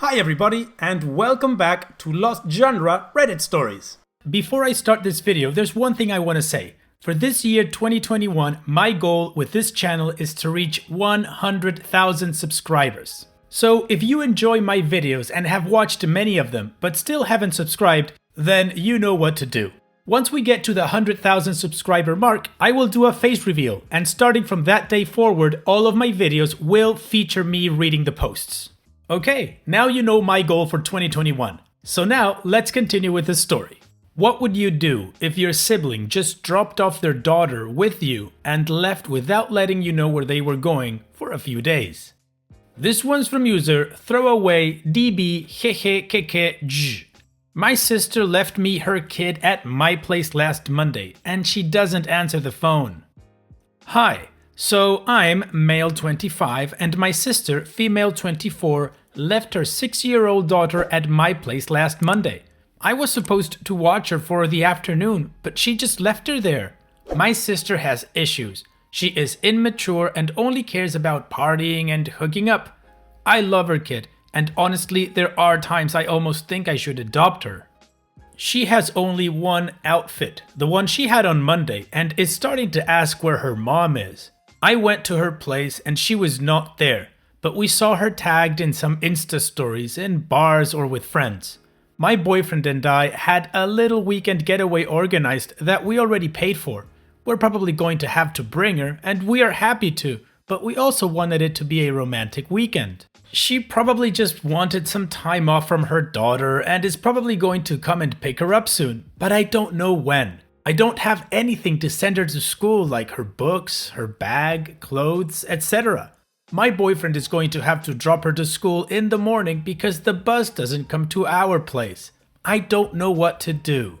Hi everybody, and welcome back to Lost Genre Reddit Stories. Before I start this video, there's one thing I want to say. For this year 2021, my goal with this channel is to reach 100,000 subscribers. So if you enjoy my videos and have watched many of them, but still haven't subscribed, then you know what to do. Once we get to the 100,000 subscriber mark, I will do a face reveal, and starting from that day forward, all of my videos will feature me reading the posts. Okay, now you know my goal for 2021. So now, let's continue with the story. What would you do if your sibling just dropped off their daughter with you and left without letting you know where they were going for a few days? This one's from user throwaway db hehe. My sister left me her kid at my place last Monday and she doesn't answer the phone. Hi. So I'm male 25 and my sister, female 24, left her 6-year-old daughter at my place last Monday. I was supposed to watch her for the afternoon, but she just left her there. My sister has issues. She is immature and only cares about partying and hooking up. I love her kid, and honestly, there are times I almost think I should adopt her. She has only one outfit, the one she had on Monday, and is starting to ask where her mom is. I went to her place and she was not there, but we saw her tagged in some Insta stories in bars or with friends. My boyfriend and I had a little weekend getaway organized that we already paid for. We're probably going to have to bring her, and we are happy to, but we also wanted it to be a romantic weekend. She probably just wanted some time off from her daughter and is probably going to come and pick her up soon, but I don't know when. I don't have anything to send her to school like her books, her bag, clothes, etc. My boyfriend is going to have to drop her to school in the morning because the bus doesn't come to our place. I don't know what to do.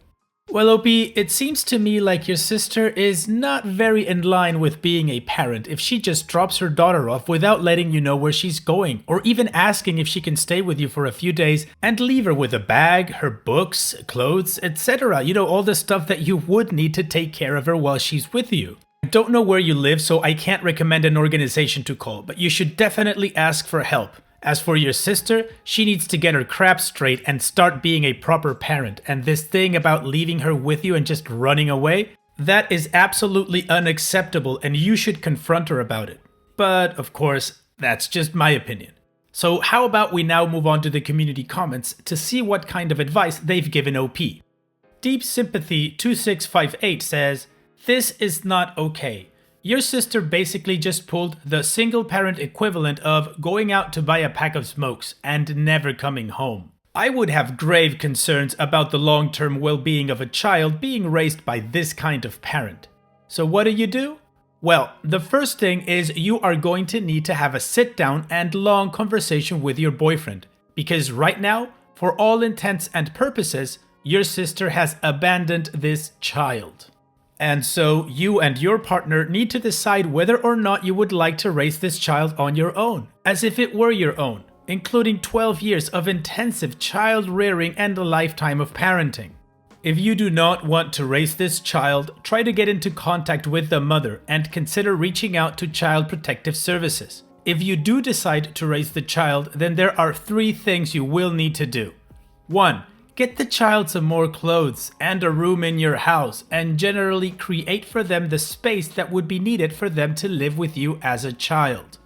Well, OP, it seems to me like your sister is not very in line with being a parent if she just drops her daughter off without letting you know where she's going, or even asking if she can stay with you for a few days and leave her with a bag, her books, clothes, etc. You know, all the stuff that you would need to take care of her while she's with you. I don't know where you live, so I can't recommend an organization to call, but you should definitely ask for help. As for your sister, she needs to get her crap straight and start being a proper parent, and this thing about leaving her with you and just running away, that is absolutely unacceptable and you should confront her about it. But of course, that's just my opinion. So how about we now move on to the community comments to see what kind of advice they've given OP. Deep Sympathy 2658 says, "This is not okay. Your sister basically just pulled the single parent equivalent of going out to buy a pack of smokes and never coming home. I would have grave concerns about the long-term well-being of a child being raised by this kind of parent. So what do? Well, the first thing is you are going to need to have a sit-down and long conversation with your boyfriend, because right now, for all intents and purposes, your sister has abandoned this child. And so you and your partner need to decide whether or not you would like to raise this child on your own, as if it were your own, including 12 years of intensive child rearing and a lifetime of parenting. If you do not want to raise this child, try to get into contact with the mother and consider reaching out to Child Protective Services. If you do decide to raise the child, then there are 3 things you will need to do. 1. Get the child some more clothes and a room in your house, and generally create for them the space that would be needed for them to live with you as a child.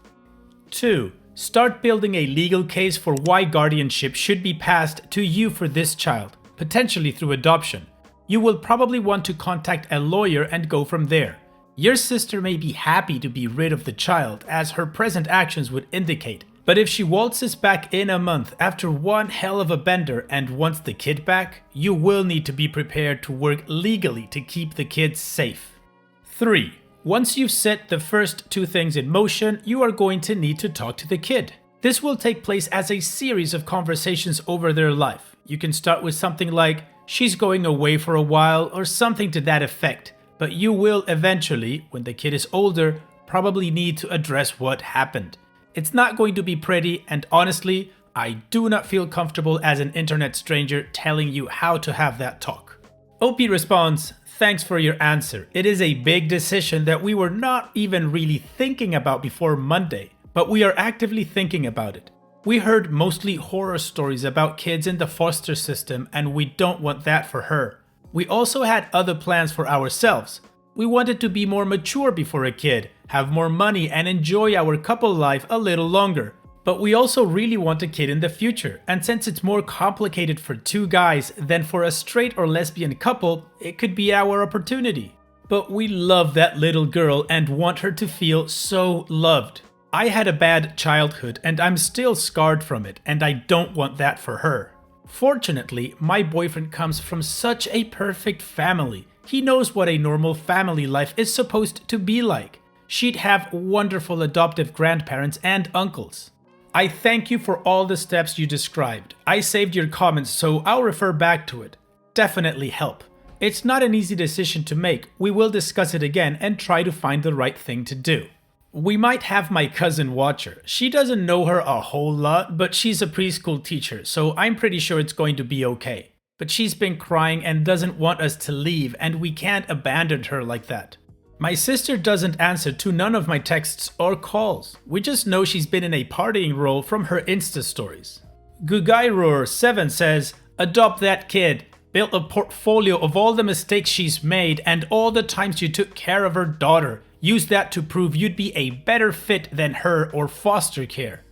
2. Start building a legal case for why guardianship should be passed to you for this child, potentially through adoption. You will probably want to contact a lawyer and go from there. Your sister may be happy to be rid of the child, as her present actions would indicate. But if she waltzes back in a month after one hell of a bender and wants the kid back, you will need to be prepared to work legally to keep the kids safe. 3. Once you've set the first 2 things in motion, you are going to need to talk to the kid. This will take place as a series of conversations over their life. You can start with something like, "She's going away for a while," or something to that effect. But you will eventually, when the kid is older, probably need to address what happened. It's not going to be pretty, and honestly, I do not feel comfortable as an internet stranger telling you how to have that talk. OP responds, "Thanks for your answer. It is a big decision that we were not even really thinking about before Monday, but we are actively thinking about it. We heard mostly horror stories about kids in the foster system, and we don't want that for her. We also had other plans for ourselves. We wanted to be more mature before a kid, have more money, and enjoy our couple life a little longer. But we also really want a kid in the future, and since it's more complicated for two guys than for a straight or lesbian couple, it could be our opportunity. But we love that little girl and want her to feel so loved. I had a bad childhood and I'm still scarred from it, and I don't want that for her. Fortunately, my boyfriend comes from such a perfect family. He knows what a normal family life is supposed to be like. She'd have wonderful adoptive grandparents and uncles. I thank you for all the steps you described. I saved your comments, so I'll refer back to it. Definitely help. It's not an easy decision to make. We will discuss it again and try to find the right thing to do. We might have my cousin watch her. She doesn't know her a whole lot, but she's a preschool teacher, so I'm pretty sure it's going to be okay. But she's been crying and doesn't want us to leave, and we can't abandon her like that. My sister doesn't answer to none of my texts or calls. We just know she's been in a partying role from her Insta stories. Gugairur7 says, adopt that kid. Build a portfolio of all the mistakes she's made and all the times you took care of her daughter. Use that to prove you'd be a better fit than her or foster care.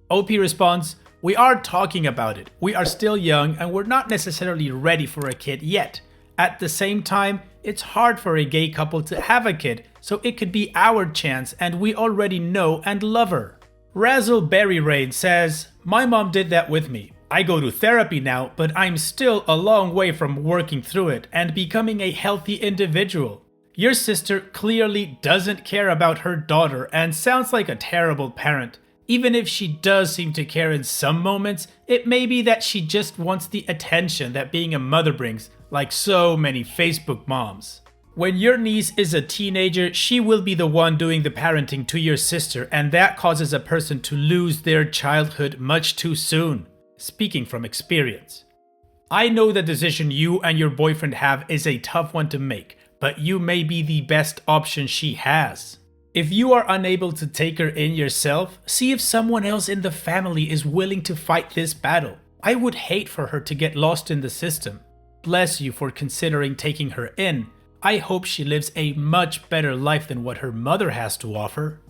OP responds, we are talking about it. We are still young and we're not necessarily ready for a kid yet. At the same time, it's hard for a gay couple to have a kid, so it could be our chance and we already know and love her. Razzle Berry Rain says, my mom did that with me. I go to therapy now, but I'm still a long way from working through it and becoming a healthy individual. Your sister clearly doesn't care about her daughter and sounds like a terrible parent. Even if she does seem to care in some moments, it may be that she just wants the attention that being a mother brings, like so many Facebook moms. When your niece is a teenager, she will be the one doing the parenting to your sister, and that causes a person to lose their childhood much too soon. Speaking from experience. I know the decision you and your boyfriend have is a tough one to make, but you may be the best option she has. If you are unable to take her in yourself, see if someone else in the family is willing to fight this battle. I would hate for her to get lost in the system. Bless you for considering taking her in. I hope she lives a much better life than what her mother has to offer.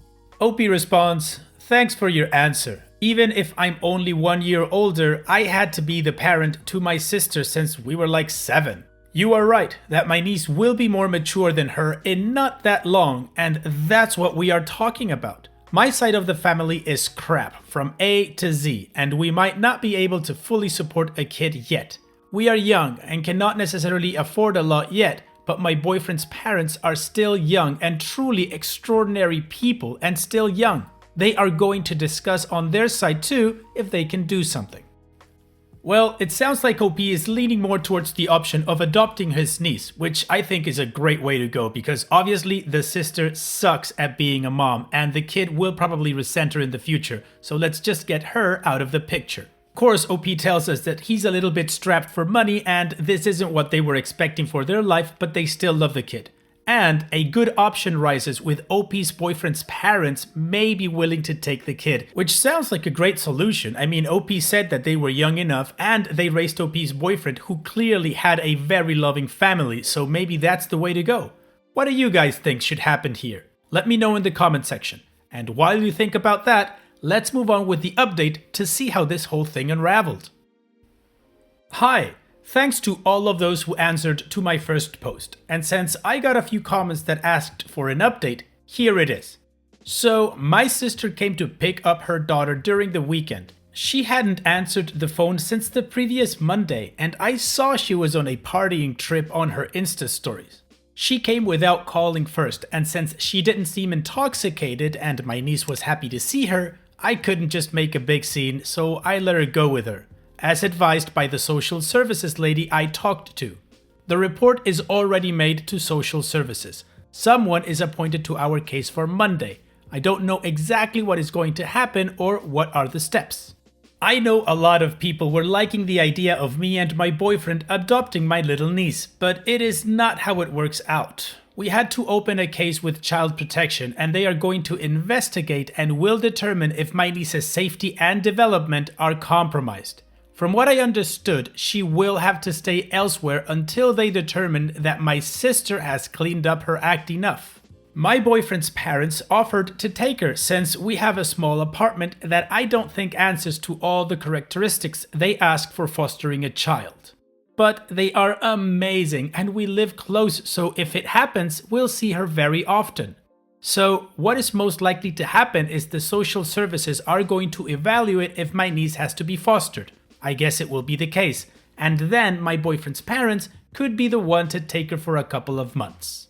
OP responds, thanks for your answer. Even if I'm only 1 year older, I had to be the parent to my sister since we were like 7. You are right that my niece will be more mature than her in not that long, and that's what we are talking about. My side of the family is crap from A to Z, and we might not be able to fully support a kid yet. We are young and cannot necessarily afford a lot yet, but my boyfriend's parents are still young and truly extraordinary people and still young. They are going to discuss on their side too if they can do something. Well, it sounds like OP is leaning more towards the option of adopting his niece, which I think is a great way to go because obviously the sister sucks at being a mom and the kid will probably resent her in the future, so let's just get her out of the picture. Of course, OP tells us that he's a little bit strapped for money and this isn't what they were expecting for their life, but they still love the kid. And a good option rises with OP's boyfriend's parents may be willing to take the kid, which sounds like a great solution. I mean, OP said that they were young enough and they raised OP's boyfriend who clearly had a very loving family, so maybe that's the way to go. What do you guys think should happen here? Let me know in the comment section. And while you think about that, let's move on with the update to see how this whole thing unraveled. Hi! Thanks to all of those who answered to my first post, and since I got a few comments that asked for an update, here it is. So, my sister came to pick up her daughter during the weekend. She hadn't answered the phone since the previous Monday, and I saw she was on a partying trip on her Insta stories. She came without calling first, and since she didn't seem intoxicated and my niece was happy to see her, I couldn't just make a big scene, so I let her go with her, as advised by the social services lady I talked to. The report is already made to social services. Someone is appointed to our case for Monday. I don't know exactly what is going to happen or what are the steps. I know a lot of people were liking the idea of me and my boyfriend adopting my little niece, but it is not how it works out. We had to open a case with Child Protection, and they are going to investigate and will determine if my niece's safety and development are compromised. From what I understood, she will have to stay elsewhere until they determine that my sister has cleaned up her act enough. My boyfriend's parents offered to take her since we have a small apartment that I don't think answers to all the characteristics they ask for fostering a child. But they are amazing and we live close, so if it happens, we'll see her very often. So what is most likely to happen is the social services are going to evaluate if my niece has to be fostered. I guess it will be the case. And then my boyfriend's parents could be the one to take her for a couple of months.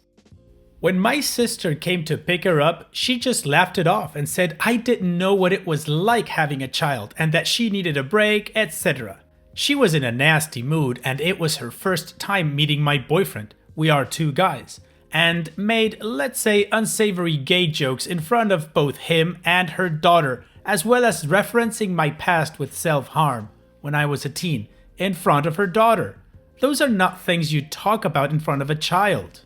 When my sister came to pick her up, she just laughed it off and said I didn't know what it was like having a child and that she needed a break, etc. She was in a nasty mood and it was her first time meeting my boyfriend, we are two guys, and made, let's say, unsavory gay jokes in front of both him and her daughter, as well as referencing my past with self-harm when I was a teen, in front of her daughter. Those are not things you talk about in front of a child.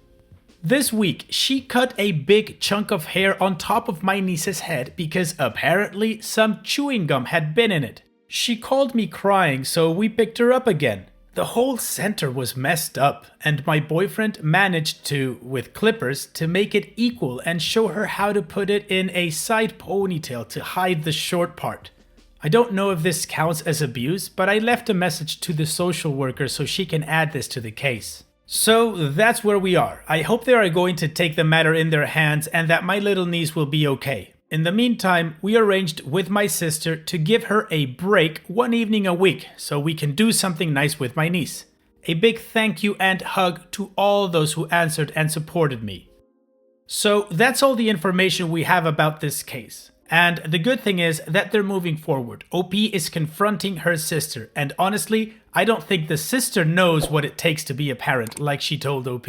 This week, she cut a big chunk of hair on top of my niece's head because apparently some chewing gum had been in it. She called me crying, so we picked her up again. The whole center was messed up, and my boyfriend managed to, with clippers, to make it equal and show her how to put it in a side ponytail to hide the short part. I don't know if this counts as abuse, but I left a message to the social worker so she can add this to the case. So that's where we are. I hope they are going to take the matter in their hands and that my little niece will be okay. In the meantime, we arranged with my sister to give her a break one evening a week so we can do something nice with my niece. A big thank you and hug to all those who answered and supported me. So that's all the information we have about this case. And the good thing is that they're moving forward. OP is confronting her sister, and honestly, I don't think the sister knows what it takes to be a parent like she told OP.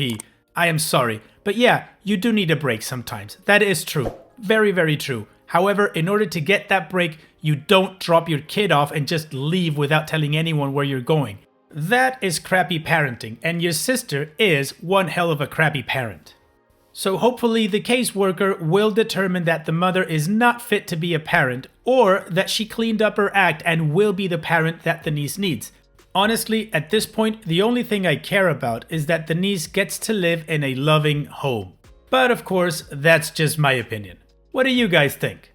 I am sorry, but yeah, you do need a break sometimes. That is true. Very, very true. However, in order to get that break, you don't drop your kid off and just leave without telling anyone where you're going. That is crappy parenting, and your sister is one hell of a crappy parent. So hopefully the caseworker will determine that the mother is not fit to be a parent, or that she cleaned up her act and will be the parent that the niece needs. Honestly, at this point, the only thing I care about is that the niece gets to live in a loving home. But of course, that's just my opinion. What do you guys think?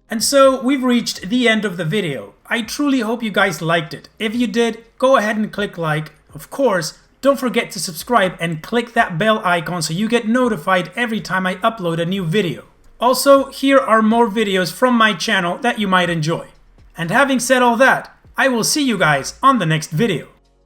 And so we've reached the end of the video. I truly hope you guys liked it. If you did, go ahead and click like. Of course, don't forget to subscribe and click that bell icon so you get notified every time I upload a new video. Also, here are more videos from my channel that you might enjoy. And having said all that, I will see you guys on the next video.